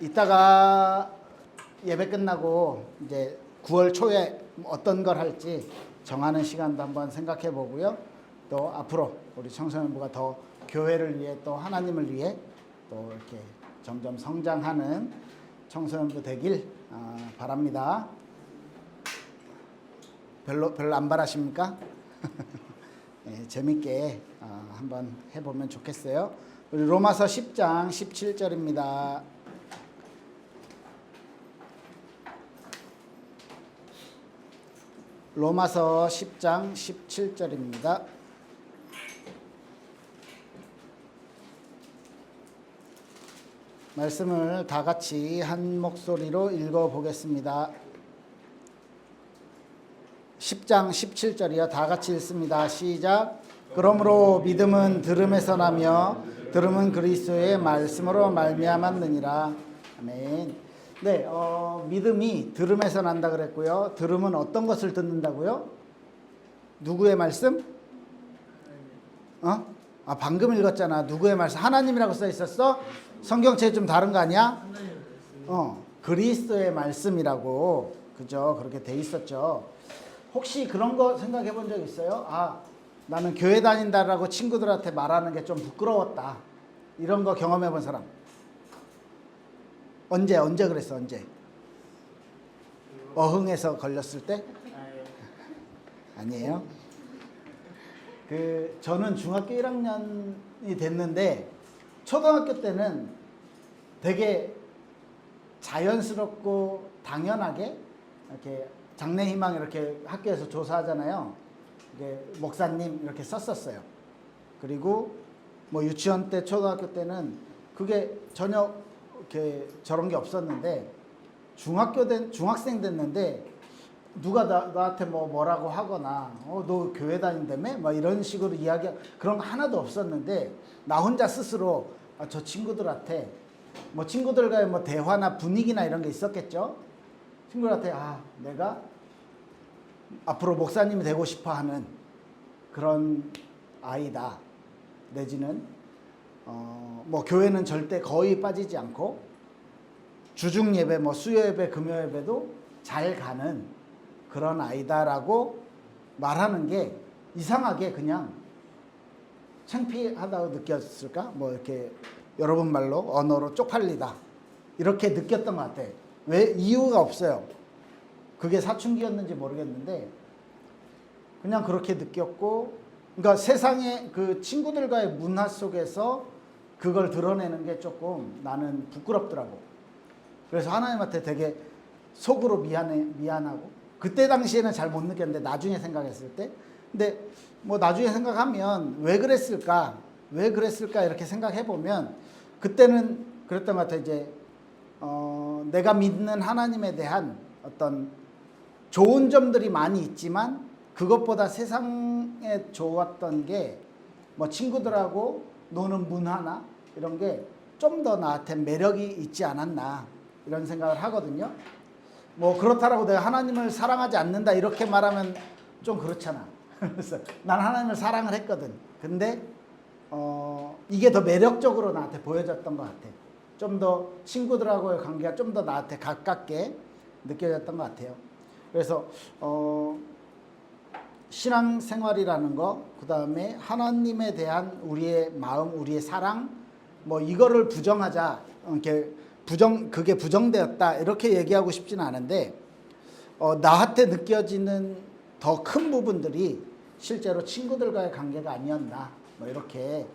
이따가 예배 끝나고 이제 9월 초에 어떤 걸 할지 정하는 시간도 한번 생각해 보고요. 또 앞으로 우리 청소년부가 더 교회를 위해 또 하나님을 위해 또 이렇게 점점 성장하는 청소년부 되길 바랍니다. 별로 안 바라십니까? 네, 재밌게 한번 해보면 좋겠어요. 우리 로마서 10장 17절입니다. 로마서 10장 17절입니다. 말씀을 다 같이 한 목소리로 읽어보겠습니다. 10장 17절이요. 다 같이 읽습니다. 시작. 그러므로 믿음은 들음에서 나며 들음은 그리스도의 말씀으로 말미암았느니라. 아멘. 네, 믿음이 들음에서 난다 그랬고요. 들음은 어떤 것을 듣는다고요? 누구의 말씀? 방금 읽었잖아. 누구의 말씀? 하나님이라고 써 있었어? 성경책 좀 다른 거 아니야? 그리스도의 말씀이라고, 그죠? 그렇게 돼 있었죠. 혹시 그런 거 생각해 본 적 있어요? 나는 교회 다닌다라고 친구들한테 말하는 게 좀 부끄러웠다. 이런 거 경험해 본 사람? 언제 그랬어? 언제? 어흥에서 걸렸을 때? 아니에요? 저는 중학교 1학년이 됐는데 초등학교 때는 되게 자연스럽고 당연하게 이렇게 장래희망 이렇게 학교에서 조사하잖아요. 이게 목사님 이렇게 썼었어요. 그리고 뭐 유치원 때 초등학교 때는 그게 전혀 이렇게 저런 게 없었는데 중학생 됐는데 누가 나한테 뭐라고 하거나 너 교회 다닌다며? 막 이런 식으로 이야기 그런 거 하나도 없었는데 나 혼자 스스로 저 친구들한테 뭐 친구들과의 뭐 대화나 분위기나 이런 게 있었겠죠. 친구들한테 내가 앞으로 목사님이 되고 싶어 하는 그런 아이다. 내지는 뭐 교회는 절대 거의 빠지지 않고 주중 예배, 뭐 수요 예배, 금요 예배도 잘 가는 그런 아이다라고 말하는 게 이상하게 그냥 창피하다고 느꼈을까? 뭐 이렇게 여러분 말로 언어로 쪽팔리다 이렇게 느꼈던 것 같아. 왜? 이유가 없어요. 그게 사춘기였는지 모르겠는데 그냥 그렇게 느꼈고, 그러니까 세상의 그 친구들과의 문화 속에서 그걸 드러내는 게 조금 나는 부끄럽더라고. 그래서 하나님한테 되게 속으로 미안하고, 그때 당시에는 잘 못 느꼈는데 나중에 생각했을 때, 근데 뭐 나중에 생각하면 왜 그랬을까 이렇게 생각해 보면 그때는 그랬던 것 같아. 이제 내가 믿는 하나님에 대한 어떤 좋은 점들이 많이 있지만 그것보다 세상에 좋았던 게 뭐 친구들하고 노는 문화나 이런 게 좀 더 나한테 매력이 있지 않았나 이런 생각을 하거든요. 뭐 그렇다라고 내가 하나님을 사랑하지 않는다 이렇게 말하면 좀 그렇잖아. 그래서 난 하나님을 사랑을 했거든. 근데 이게 더 매력적으로 나한테 보여졌던 것 같아. 좀 더 친구들하고의 관계가 좀 더 나한테 가깝게 느껴졌던 것 같아요. 그래서 신앙생활이라는 거, 그 다음에 하나님에 대한 우리의 마음, 우리의 사랑, 뭐 이거를 부정하자, 그게 부정되었다 이렇게 얘기하고 싶지는 않은데 나한테 느껴지는 더 큰 부분들이 실제로 친구들과의 관계가 아니었나 뭐 이렇게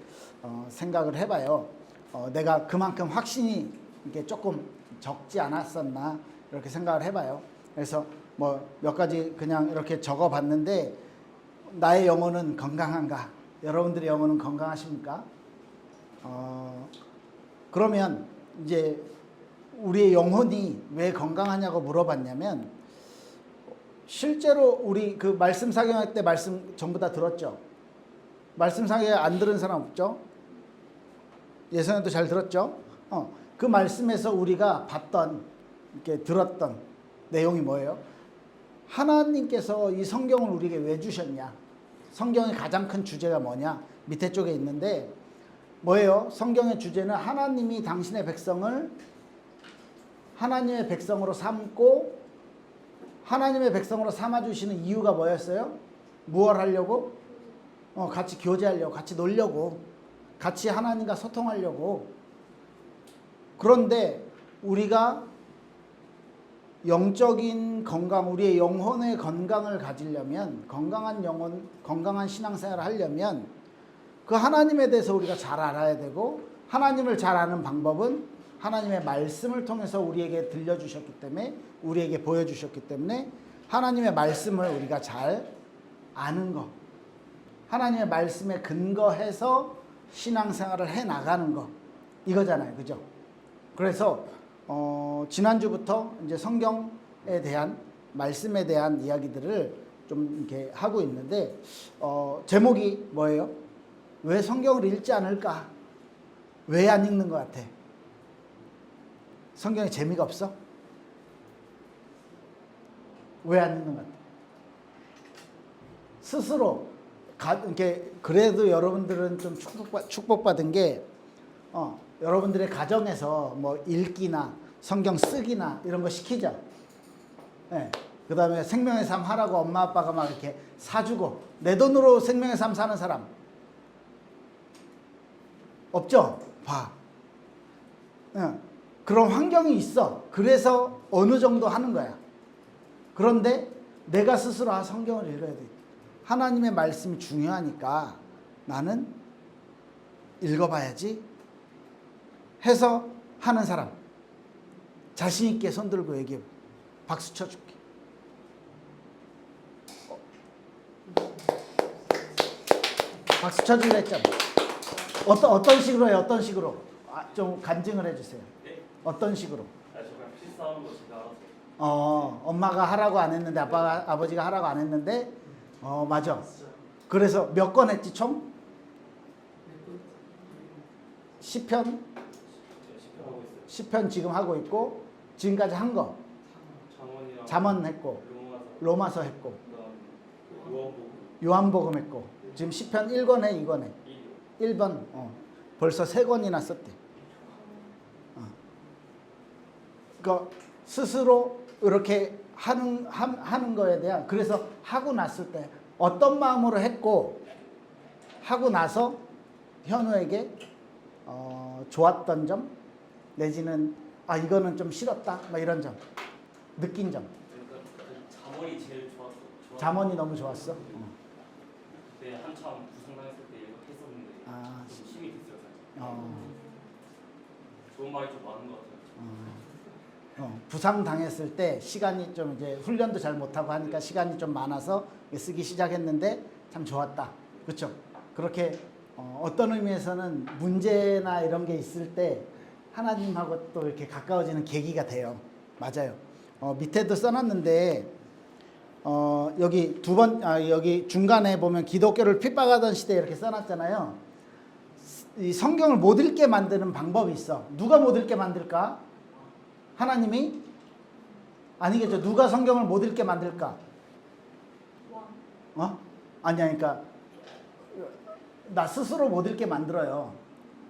생각을 해봐요. 내가 그만큼 확신이 이게 조금 적지 않았었나 이렇게 생각을 해봐요. 그래서 뭐 몇 가지 그냥 이렇게 적어봤는데, 나의 영혼은 건강한가? 여러분들의 영혼은 건강하십니까? 그러면 이제 우리의 영혼이 왜 건강하냐고 물어봤냐면, 실제로 우리 그 말씀 사경할 때 말씀 전부 다 들었죠? 말씀 사경 안 들은 사람 없죠? 예전에도 잘 들었죠? 그 말씀에서 우리가 봤던, 이렇게 들었던 내용이 뭐예요? 하나님께서 이 성경을 우리에게 왜 주셨냐? 성경의 가장 큰 주제가 뭐냐? 밑에 쪽에 있는데 뭐예요? 성경의 주제는 하나님이 당신의 백성을 하나님의 백성으로 삼고 하나님의 백성으로 삼아주시는 이유가 뭐였어요? 무엇 하려고? 같이 교제하려고, 같이 놀려고, 같이 하나님과 소통하려고. 그런데 우리가 영적인 건강, 우리의 영혼의 건강을 가지려면, 건강한 영혼, 건강한 신앙생활을 하려면 그 하나님에 대해서 우리가 잘 알아야 되고, 하나님을 잘 아는 방법은 하나님의 말씀을 통해서 우리에게 들려주셨기 때문에, 우리에게 보여주셨기 때문에 하나님의 말씀을 우리가 잘 아는 것, 하나님의 말씀에 근거해서 신앙생활을 해나가는 것, 이거잖아요. 그죠? 그래서 지난주부터 이제 성경에 대한, 말씀에 대한 이야기들을 좀 이렇게 하고 있는데, 제목이 뭐예요? 왜 성경을 읽지 않을까? 왜 안 읽는 것 같아? 성경에 재미가 없어? 왜 안 읽는 것 같아? 스스로 이렇게, 그래도 여러분들은 좀 축복받은 게 여러분들의 가정에서 뭐 읽기나 성경 쓰기나 이런 거 시키죠. 네. 그 다음에 생명의 삶 하라고 엄마 아빠가 막 이렇게 사주고, 내 돈으로 생명의 삶 사는 사람 없죠? 봐. 그런 환경이 있어. 그래서 어느 정도 하는 거야. 그런데 내가 스스로 성경을 읽어야 돼. 하나님의 말씀이 중요하니까 나는 읽어봐야지 해서 하는 사람, 자신 있게 손 들고 얘기해. 박수 쳐줄게. 박수 쳐줄래 했잖아. 어떤 식으로 해요? 어떤 식으로? 좀 간증을 해주세요. 네? 어떤 식으로? 저 그냥 실수하는 거 제가 알아서. 엄마가 하라고 안 했는데, 아버지가 하라고 안 했는데, 맞아. 그래서 몇 권 했지 총? 10편? 하고 있어요. 10편 지금 하고 있고, 지금까지 한 거. 잠언이랑 잠언 했고, 로마서 했고, 그다음 요한복음 했고, 지금 10편 1권 해, 2권 해? 1번. 벌써 3권이나 썼대. 그러니까 스스로 이렇게 하는 거에 대한, 그래서 하고 났을 때 어떤 마음으로 했고, 하고 나서 현우에게 좋았던 점, 내지는 이거는 좀 싫었다, 막 이런 점, 느낀 점. 잠언이 제일 좋았어. 잠언이 너무 좋았어. 그때 한참 부상당했을 때 했었는데 힘이 됐어요. 좋은 말이 좀 많은 것 같아요. 부상 당했을 때 시간이 좀, 이제 훈련도 잘 못하고 하니까 시간이 좀 많아서 쓰기 시작했는데 참 좋았다. 그렇죠? 그렇게 어떤 의미에서는 문제나 이런 게 있을 때 하나님하고 또 이렇게 가까워지는 계기가 돼요. 맞아요. 밑에도 써놨는데, 여기 여기 중간에 보면 기독교를 핍박하던 시대 이렇게 써놨잖아요. 이 성경을 못 읽게 만드는 방법이 있어. 누가 못 읽게 만들까? 하나님이? 아니겠죠. 누가 성경을 못 읽게 만들까? 아니야. 그러니까 나 스스로 못 읽게 만들어요.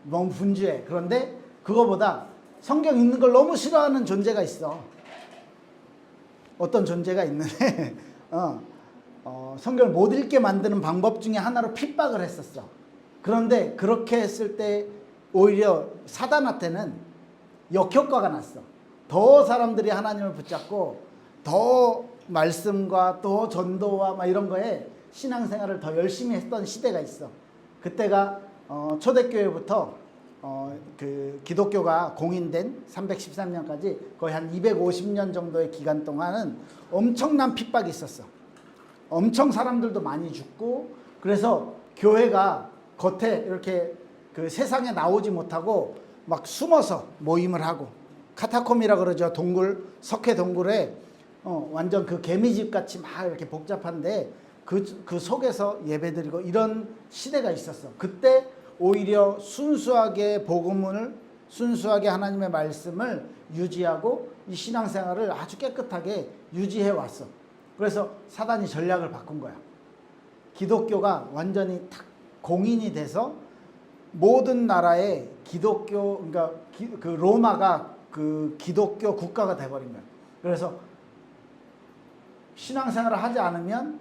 너무 분주해. 그런데 그거보다 성경 읽는 걸 너무 싫어하는 존재가 있어. 어떤 존재가 있는데 성경을 못 읽게 만드는 방법 중에 하나로 핍박을 했었어. 그런데 그렇게 했을 때 오히려 사단한테는 역효과가 났어. 더 사람들이 하나님을 붙잡고 더 말씀과 또 전도와 막 이런 거에 신앙생활을 더 열심히 했던 시대가 있어. 그때가 초대교회부터 그 기독교가 공인된 313년까지 거의 한 250년 정도의 기간 동안은 엄청난 핍박이 있었어. 엄청 사람들도 많이 죽고, 그래서 교회가 겉에 이렇게 그 세상에 나오지 못하고 막 숨어서 모임을 하고, 카타콤이라 그러죠. 동굴, 석회 동굴에 완전 그 개미집 같이 막 이렇게 복잡한데 그 속에서 예배드리고 이런 시대가 있었어. 그때 오히려 순수하게 복음을, 순수하게 하나님의 말씀을 유지하고 이 신앙생활을 아주 깨끗하게 유지해 왔어. 그래서 사단이 전략을 바꾼 거야. 기독교가 완전히 탁 공인이 돼서 모든 나라에 기독교, 그러니까 그 로마가 그 기독교 국가가 돼버린 거예요. 그래서 신앙생활을 하지 않으면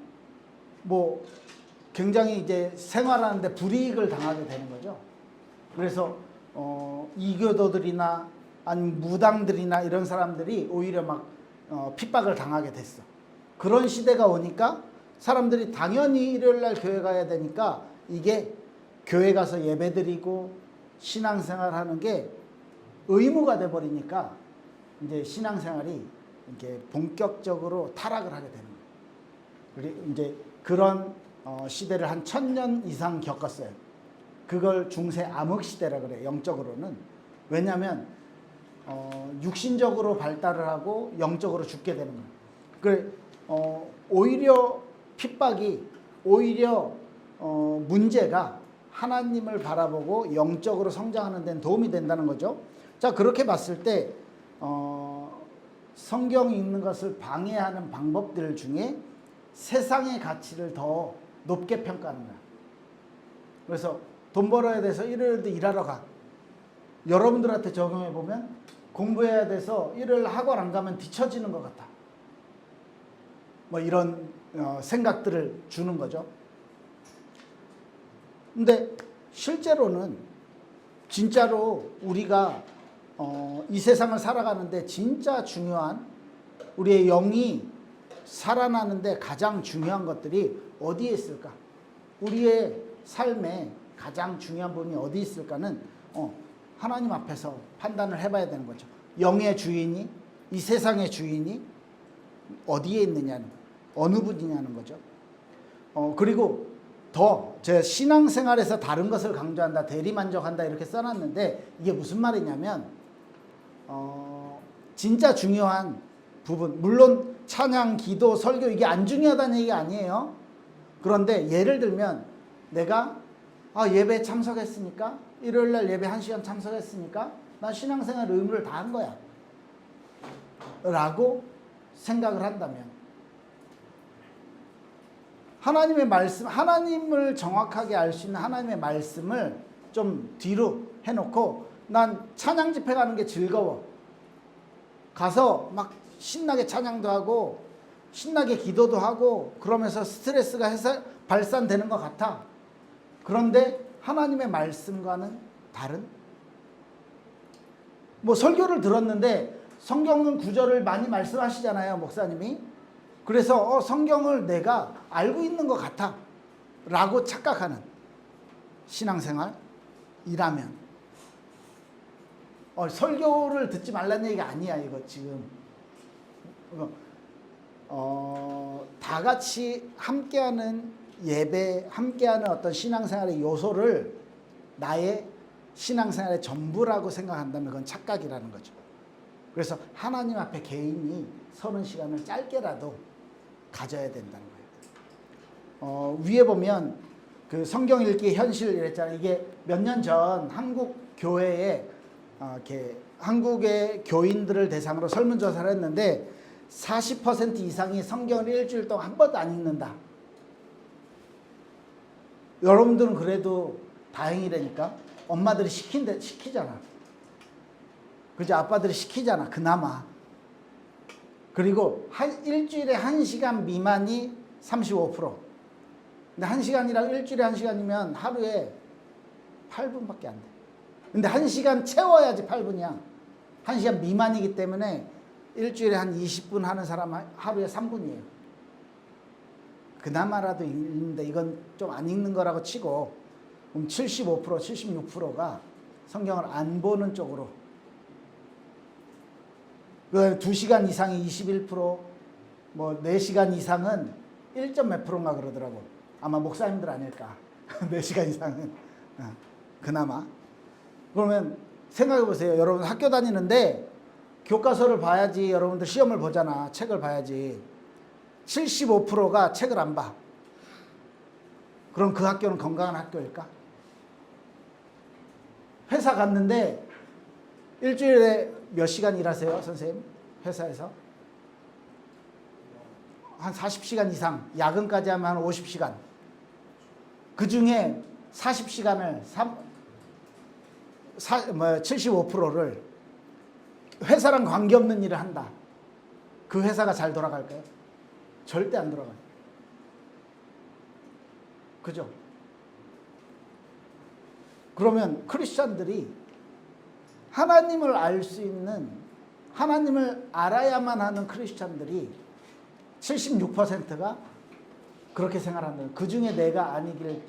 뭐 굉장히 이제 생활하는데 불이익을 당하게 되는 거죠. 그래서 이교도들이나 아니면 무당들이나 이런 사람들이 오히려 막 핍박을 당하게 됐어. 그런 시대가 오니까 사람들이 당연히 일요일날 교회 가야 되니까 이게 교회 가서 예배드리고 신앙생활 하는 게 의무가 돼버리니까 이제 신앙생활이 이렇게 본격적으로 타락을 하게 되는 거예요. 그리고 이제 그런 시대를 한 1000년 이상 겪었어요. 그걸 중세 암흑 시대라 그래요. 영적으로는. 왜냐하면 육신적으로 발달을 하고 영적으로 죽게 되는 거예요. 그래 오히려 핍박이 오히려 문제가 하나님을 바라보고 영적으로 성장하는 데는 도움이 된다는 거죠. 자, 그렇게 봤을 때 성경이 있는 것을 방해하는 방법들 중에 세상의 가치를 더 높게 평가하는 거야. 그래서 돈 벌어야 돼서 일요일도 일하러 가. 여러분들한테 적용해 보면 공부해야 돼서 일요일 학원 안 가면 뒤처지는 것 같아. 뭐 이런 생각들을 주는 거죠. 근데 실제로는 진짜로 우리가 이 세상을 살아가는데 진짜 중요한 우리의 영이 살아나는데 가장 중요한 것들이 어디에 있을까? 우리의 삶에 가장 중요한 부분이 어디 있을까는 하나님 앞에서 판단을 해봐야 되는 거죠. 영의 주인이 이 세상의 주인이 어디에 있느냐는 어느 분이냐는 거죠. 그리고 더 제 신앙생활에서 다른 것을 강조한다, 대리만족한다 이렇게 써놨는데 이게 무슨 말이냐면 진짜 중요한 부분, 물론 찬양, 기도, 설교 이게 안 중요하다는 얘기가 아니에요. 그런데 예를 들면 내가 예배에 참석했으니까 일요일날 예배 1시간 참석했으니까 나 신앙생활 의무를 다 한 거야 라고 생각을 한다면 하나님의 말씀, 하나님을 정확하게 알 수 있는 하나님의 말씀을 좀 뒤로 해놓고 난 찬양 집회 가는 게 즐거워. 가서 막 신나게 찬양도 하고 신나게 기도도 하고 그러면서 스트레스가 발산되는 것 같아. 그런데 하나님의 말씀과는 다른? 뭐 설교를 들었는데 성경은 구절을 많이 말씀하시잖아요, 목사님이. 그래서 성경을 내가 알고 있는 것 같아 라고 착각하는 신앙생활이라면 설교를 듣지 말라는 얘기가 아니야. 이거 지금 다 같이 함께하는 예배, 함께하는 어떤 신앙생활의 요소를 나의 신앙생활의 전부라고 생각한다면 그건 착각이라는 거죠. 그래서 하나님 앞에 개인이 서는 시간을 짧게라도 가져야 된다는 거예요. 위에 보면 그 성경 읽기 현실 이랬잖아요. 이게 몇 년 전 한국 교회에 이렇게 한국의 교인들을 대상으로 설문조사를 했는데 40% 이상이 성경을 일주일 동안 한 번도 안 읽는다. 여러분들은 그래도 다행이라니까. 엄마들이 시키잖아. 그죠? 아빠들이 시키잖아. 그나마. 그리고 일주일에 1시간 미만이 35%. 근데 1시간이랑 일주일에 1시간이면 하루에 8분밖에 안 돼. 근데 1시간 채워야지 8분이야. 1시간 미만이기 때문에 일주일에 한 20분 하는 사람 하루에 3분이에요. 그나마라도 읽는데 이건 좀 안 읽는 거라고 치고 그럼 75%, 76%가 성경을 안 보는 쪽으로. 그 2시간 이상이 21%, 뭐 4시간 이상은 1몇 %인가 그러더라고. 아마 목사님들 아닐까. 4시간 이상은 그나마. 그러면 생각해 보세요. 여러분 학교 다니는데 교과서를 봐야지. 여러분들 시험을 보잖아. 책을 봐야지. 75%가 책을 안 봐. 그럼 그 학교는 건강한 학교일까? 회사 갔는데 일주일에 몇 시간 일하세요, 선생님? 회사에서? 한 40시간 이상, 야근까지 하면 한 50시간. 그 중에 40시간을 75%를 회사랑 관계없는 일을 한다. 그 회사가 잘 돌아갈까요? 절대 안 돌아가요. 그죠? 그러면 크리스찬들이 하나님을 알 수 있는, 하나님을 알아야만 하는 크리스찬들이 76%가 그렇게 생활한다는, 그 중에 내가 아니길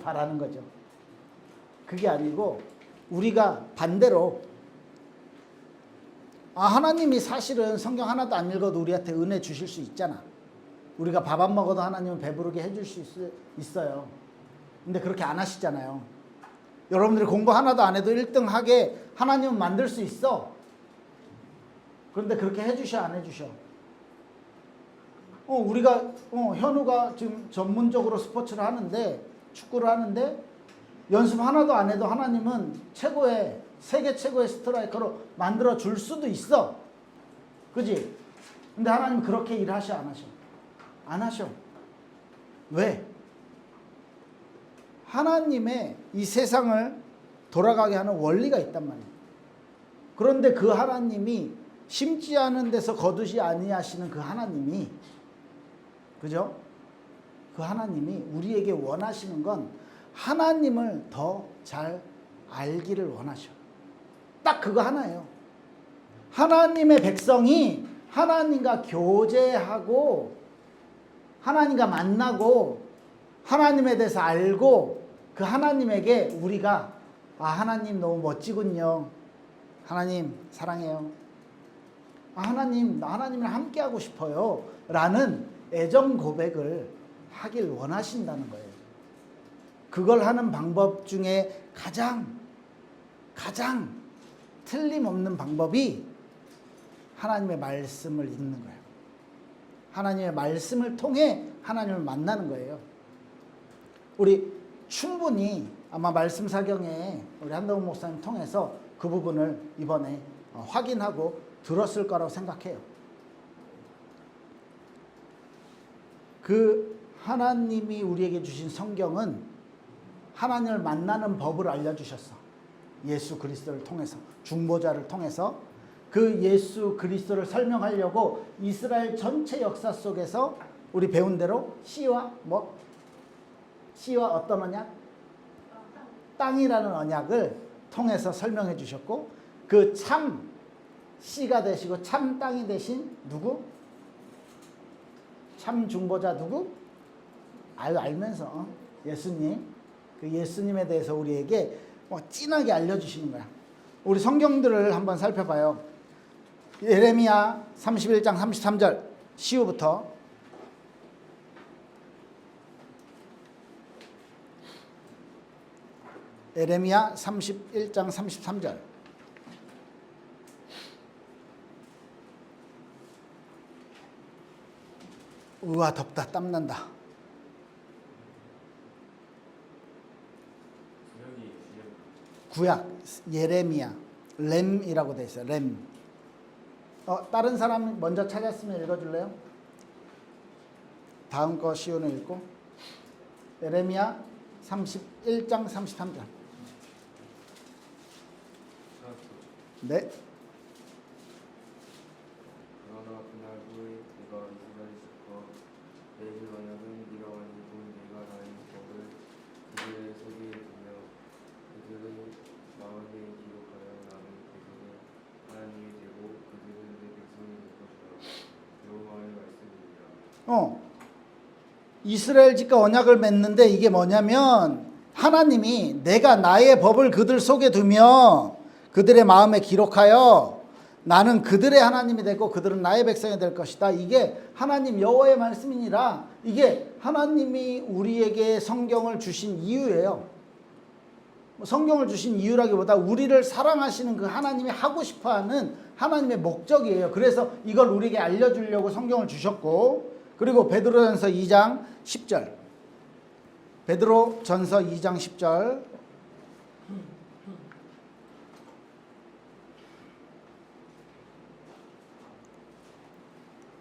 바라는 거죠. 그게 아니고 우리가 반대로 하나님이 사실은 성경 하나도 안 읽어도 우리한테 은혜 주실 수 있잖아. 우리가 밥 안 먹어도 하나님은 배부르게 해줄 수 있어요. 근데 그렇게 안 하시잖아요. 여러분들이 공부 하나도 안 해도 1등 하게 하나님은 만들 수 있어. 그런데 그렇게 해주셔 안 해주셔? 우리가 현우가 지금 전문적으로 스포츠를 하는데, 축구를 하는데 연습 하나도 안 해도 하나님은 최고의, 세계 최고의 스트라이커로 만들어 줄 수도 있어. 그지? 근데 하나님 그렇게 일하셔 안 하셔? 안 하셔. 왜? 하나님의 이 세상을 돌아가게 하는 원리가 있단 말이에요. 그런데 그 하나님이 심지 않은 데서 거두지 아니하시는 그 하나님이, 그죠? 그 하나님이 우리에게 원하시는 건 하나님을 더 잘 알기를 원하셔. 딱 그거 하나예요. 하나님의 백성이 하나님과 교제하고 하나님과 만나고 하나님에 대해서 알고 그 하나님에게 우리가 하나님 너무 멋지군요. 하나님 사랑해요. 하나님, 나 하나님이랑 함께 하고 싶어요. 라는 애정 고백을 하길 원하신다는 거예요. 그걸 하는 방법 중에 가장 틀림없는 방법이 하나님의 말씀을 읽는 거예요. 하나님의 말씀을 통해 하나님을 만나는 거예요. 우리 충분히 아마 말씀 사경에 우리 한동훈 목사님 통해서 그 부분을 이번에 확인하고 들었을 거라고 생각해요. 그 하나님이 우리에게 주신 성경은 하나님을 만나는 법을 알려주셨어. 예수 그리스도를 통해서, 중보자를 통해서 그 예수 그리스도를 설명하려고 이스라엘 전체 역사 속에서 우리 배운 대로 씨와 어떤 언약? 땅이라는 언약을 통해서 설명해 주셨고, 그 참 씨가 되시고 참 땅이 되신 누구? 참 중보자 누구? 알면서 예수님. 그 예수님에 대해서 우리에게 진하게 알려주시는 거야. 우리 성경들을 한번 살펴봐요. 예레미야 31장 33절 시우부터. 예레미야 31장 33절. 우와 덥다, 땀난다. 구약 예레미야 램이라고 돼 있어요. 램. 다른 사람 먼저 찾았으면 읽어줄래요? 다음 거 시온을 읽고. 예레미야 31장 33절. 네. 그러나 그날 후에 내가 이스라엘 집과 맺을 언약은 네가 만지고 내가 나의 법을 그들의 속에 두며 그들의 마음에 기록하여 나는 그들의 하나님이 되고 그들은 내 백성이 될 것이라. 여호와의 말씀이니라. 이스라엘 집과 언약을 맺는데 이게 뭐냐면 하나님이 내가 나의 법을 그들 속에 두며 그들의 마음에 기록하여 나는 그들의 하나님이 되고 그들은 나의 백성이 될 것이다. 이게 하나님 여호와의 말씀이니라. 이게 하나님이 우리에게 성경을 주신 이유예요. 성경을 주신 이유라기보다 우리를 사랑하시는 그 하나님이 하고 싶어하는 하나님의 목적이에요. 그래서 이걸 우리에게 알려주려고 성경을 주셨고, 그리고 베드로전서 2장 10절. 베드로전서 2장 10절.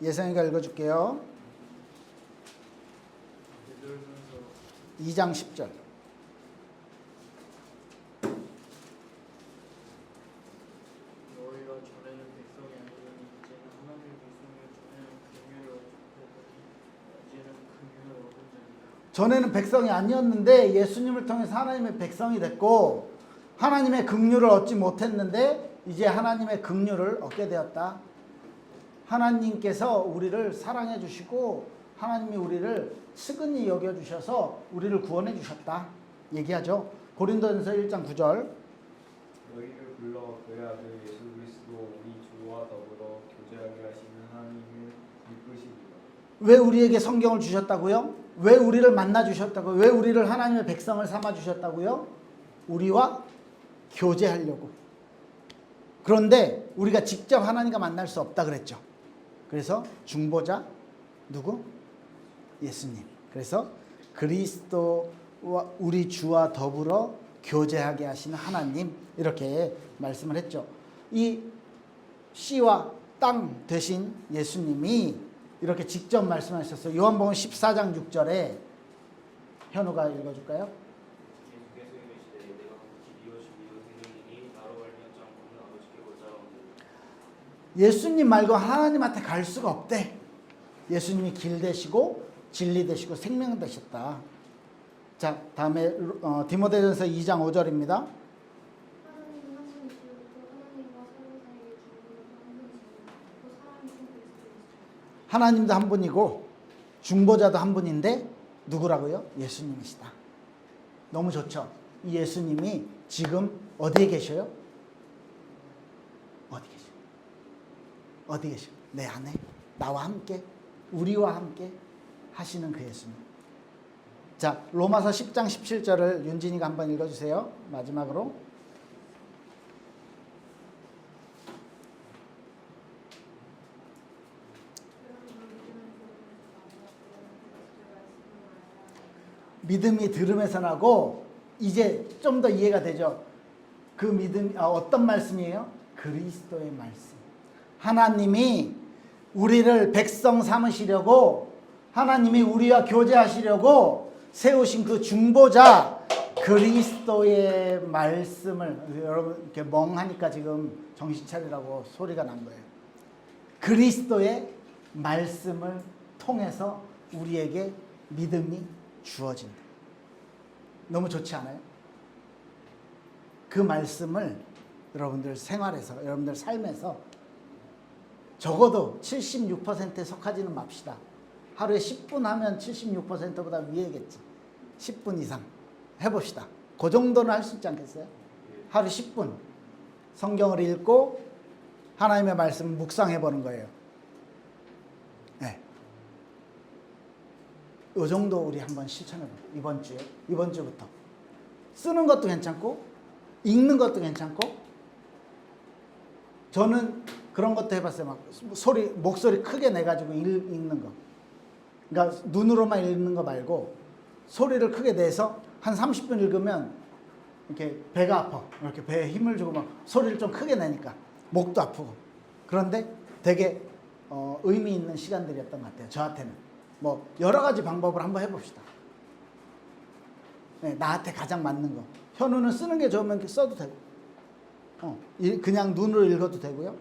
예성이가 읽어줄게요. 2장 10절. 너희가 전에 전에는 백성이 아니었는데 예수님을 통해서 하나님의 백성이 됐고 하나님의 긍휼을 얻지 못했는데 이제 하나님의 긍휼을 얻게 되었다. 하나님께서 우리를 사랑해 주시고 하나님이 우리를 측은히 여겨 주셔서 우리를 구원해 주셨다 얘기하죠. 고린도전서 1장 9절. 너희를 불러 그의 아들 예수 그리스도 우리 주와 더불어 교제하게 하시는 하나님을 이끄시리라. 왜 우리에게 성경을 주셨다고요? 왜 우리를 만나 주셨다고요? 왜 우리를 하나님의 백성을 삼아 주셨다고요? 우리와 교제하려고. 그런데 우리가 직접 하나님과 만날 수 없다 그랬죠. 그래서 중보자 누구? 예수님. 그래서 그리스도와 우리 주와 더불어 교제하게 하시는 하나님 이렇게 말씀을 했죠. 이 씨와 땅 되신 예수님이 이렇게 직접 말씀하셨어요. 요한복음 14장 6절에 현우가 읽어줄까요? 예수께서 이르시되 내가 길이요 진리요 생명이니 나로 말미암지 않고는 아버지께 올 자가 없느니라. 예수님 말고 하나님한테 갈 수가 없대. 예수님이 길 되시고 진리 되시고 생명 되셨다. 자, 다음에 디모데전서 2장 5절입니다. 하나님도 한 분이고 중보자도 한 분인데 누구라고요? 예수님이시다. 너무 좋죠. 이 예수님이 지금 어디에 계셔요? 어디 계셔? 어디 계셔? 내 안에 나와 함께 우리와 함께 하시는 그 예수님. 자, 로마서 10장 17절을 윤진이가 한번 읽어주세요. 마지막으로. 믿음이 들음에서 나고 이제 좀 더 이해가 되죠. 그 믿음 어떤 말씀이에요? 그리스도의 말씀. 하나님이 우리를 백성 삼으시려고 하나님이 우리와 교제하시려고 세우신 그 중보자 그리스도의 말씀을 여러분 이렇게 멍하니까 지금 정신 차리라고 소리가 난 거예요. 그리스도의 말씀을 통해서 우리에게 믿음이 주어진다. 너무 좋지 않아요? 그 말씀을 여러분들 생활에서 여러분들 삶에서 적어도 76%에 속하지는 맙시다. 하루에 10분 하면 76%보다 위에겠지. 10분 이상 해봅시다. 그 정도는 할 수 있지 않겠어요? 하루 10분 성경을 읽고 하나님의 말씀을 묵상해 보는 거예요. 네. 이 정도 우리 한번 실천해 보요 이번 주부터 쓰는 것도 괜찮고 읽는 것도 괜찮고 저는 그런 것도 해봤어요. 막 목소리 크게 내가지고 읽는 거. 그러니까 눈으로만 읽는 거 말고 소리를 크게 내서 한 30분 읽으면 이렇게 배가 아파. 이렇게 배에 힘을 주고 막 소리를 좀 크게 내니까 목도 아프고. 그런데 되게 의미 있는 시간들이었던 것 같아요. 저한테는. 뭐 여러 가지 방법을 한번 해봅시다. 네, 나한테 가장 맞는 거. 현우는 쓰는 게 좋으면 써도 되고 그냥 눈으로 읽어도 되고요.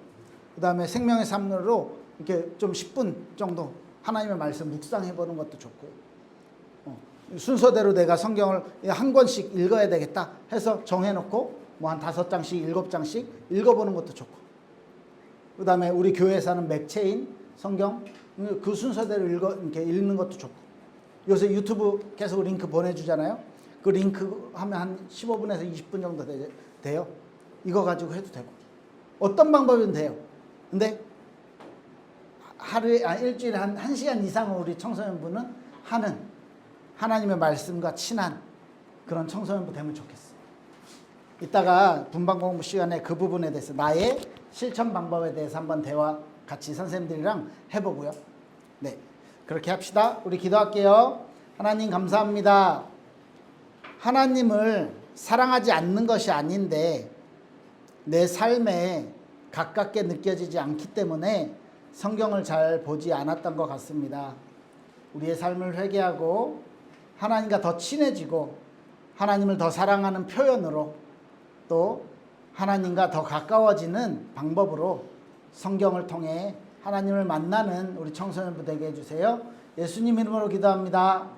그 다음에 생명의 삶으로 이렇게 좀 10분 정도 하나님의 말씀 묵상해보는 것도 좋고요. 순서대로 내가 성경을 한 권씩 읽어야 되겠다 해서 정해놓고 뭐 한 5장씩 7장씩 읽어보는 것도 좋고, 그 다음에 우리 교회에서 하는 맥체인 성경 그 순서대로 이렇게 읽는 것도 좋고, 요새 유튜브 계속 링크 보내주잖아요. 그 링크 하면 한 15분에서 20분 정도 돼요. 이거 가지고 해도 되고 어떤 방법이든 돼요. 근데 일주일에 한 1시간 이상은 우리 청소년부는 하는 하나님의 말씀과 친한 그런 청소년부 되면 좋겠어요. 이따가 분반 공부 시간에 그 부분에 대해서 나의 실천 방법에 대해서 한번 대화 같이 선생님들이랑 해보고요. 네, 그렇게 합시다. 우리 기도할게요. 하나님 감사합니다. 하나님을 사랑하지 않는 것이 아닌데 내 삶에 가깝게 느껴지지 않기 때문에 성경을 잘 보지 않았던 것 같습니다. 우리의 삶을 회개하고 하나님과 더 친해지고 하나님을 더 사랑하는 표현으로 또 하나님과 더 가까워지는 방법으로 성경을 통해 하나님을 만나는 우리 청소년부 되게 해주세요. 예수님 이름으로 기도합니다.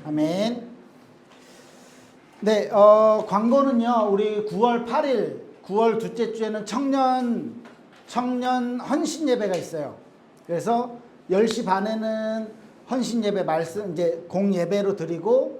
아멘. 네, 광고는요, 우리 9월 8일, 9월 둘째 주에는 청년 헌신 예배가 있어요. 그래서 10시 반에는 헌신 예배 말씀, 이제 공 예배로 드리고,